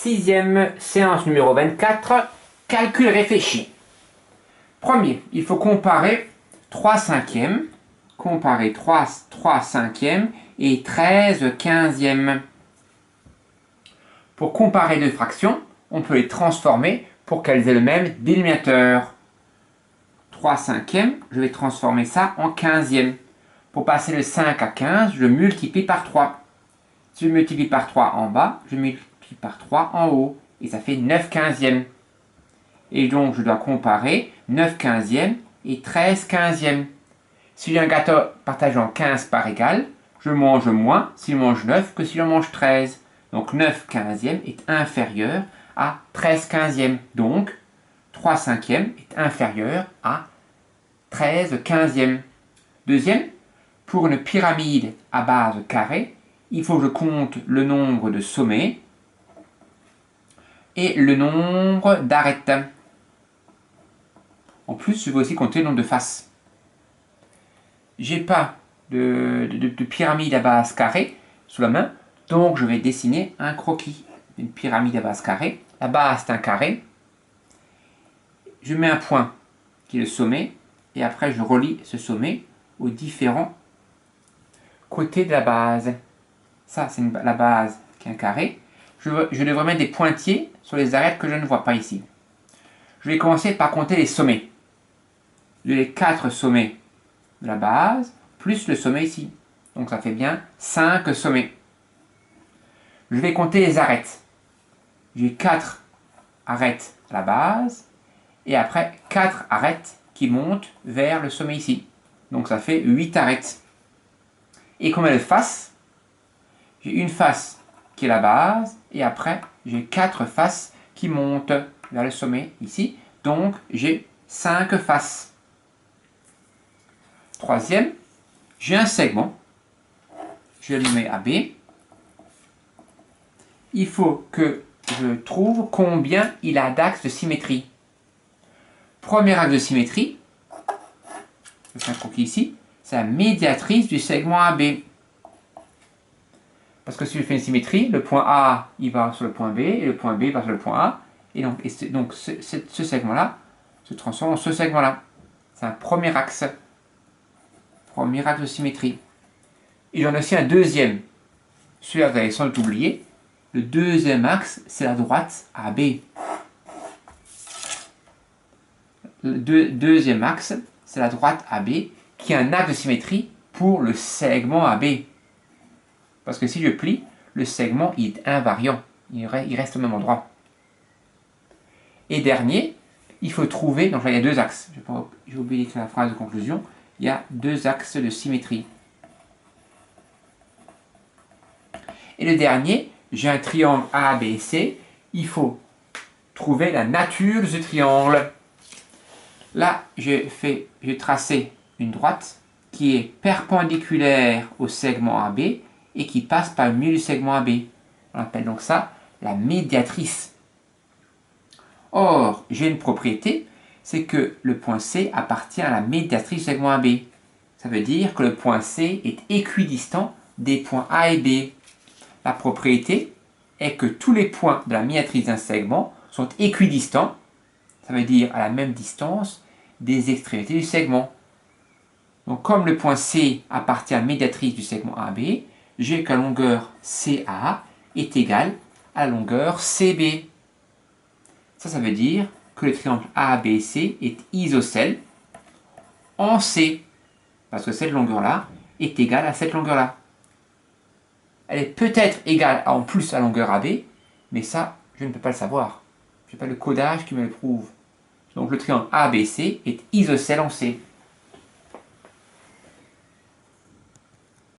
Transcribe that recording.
Sixième séance numéro 24, calcul réfléchi. Premier, il faut comparer 3 cinquièmes, comparer 3 cinquièmes et 13 quinzièmes. Pour comparer deux fractions, on peut les transformer pour qu'elles aient le même dénominateur. 3 cinquièmes, je vais transformer ça en quinzième. Pour passer de 5 à 15, je multiplie par 3. Si je multiplie par 3 en bas, je multiplie par 3 en haut. Et ça fait 9 quinzièmes. Et donc, je dois comparer 9 quinzièmes et 13 quinzièmes. Si j'ai un gâteau partagé en 15 parts égales, je mange moins si je mange 9 que si je mange 13. Donc 9 quinzièmes est inférieur à 13 quinzièmes. Donc 3 cinquièmes est inférieur à 13 quinzièmes. Deuxième, pour une pyramide à base carrée, il faut que je compte le nombre de sommets et le nombre d'arêtes. En plus, je vais aussi compter le nombre de faces. J'ai pas de pyramide à base carrée sous la main, donc je vais dessiner un croquis. Une pyramide à base carrée. La base est un carré. Je mets un point qui est le sommet, et après je relie ce sommet aux différents côtés de la base. Ça, c'est la base qui est un carré. Je devrais mettre des pointillés sur les arêtes que je ne vois pas ici. Je vais commencer par compter les sommets. Les 4 sommets de la base, plus le sommet ici. Donc ça fait bien 5 sommets. Je vais compter les arêtes. J'ai 4 arêtes à la base, et après 4 arêtes qui montent vers le sommet ici. Donc ça fait 8 arêtes. Et combien de faces? J'ai une face qui est la base, et après j'ai 4 faces qui montent vers le sommet ici. Donc j'ai 5 faces. Troisième, j'ai un segment. Je le mets à B. Il faut que je trouve combien il a d'axes de symétrie. Premier axe de symétrie, c'est un croquis ici, c'est la médiatrice du segment AB. Parce que si je fais une symétrie, le point A, il va sur le point B, et le point B va sur le point A. Et donc ce segment-là se transforme en ce segment-là. C'est un premier axe. Premier axe de symétrie. Et j'en ai aussi un deuxième. Celui-là, vous allez sans doute oublier. Le deuxième axe, c'est la droite AB. Le deuxième axe, c'est la droite AB, qui est un axe de symétrie pour le segment AB. Parce que si je plie, le segment il est invariant. Il reste au même endroit. Et dernier, il faut trouver... Donc là, il y a 2 axes. J'ai oublié d'écrire la phrase de conclusion. Il y a 2 axes de symétrie. Et le dernier, j'ai un triangle ABC. Il faut trouver la nature de ce triangle. Là, j'ai tracé une droite qui est perpendiculaire au segment AB et qui passe par le milieu du segment AB. On appelle donc ça la médiatrice. Or, j'ai une propriété, c'est que le point C appartient à la médiatrice du segment AB. Ça veut dire que le point C est équidistant des points A et B. La propriété est que tous les points de la médiatrice d'un segment sont équidistants, ça veut dire à la même distance des extrémités du segment. Donc comme le point C appartient à la médiatrice du segment AB, j'ai que la longueur CA est égale à la longueur CB. Ça veut dire que le triangle ABC est isocèle en C, parce que cette longueur-là est égale à cette longueur-là. Elle est peut-être égale en plus à la longueur AB, mais ça, je ne peux pas le savoir. Je n'ai pas le codage qui me le prouve. Donc le triangle ABC est isocèle en C.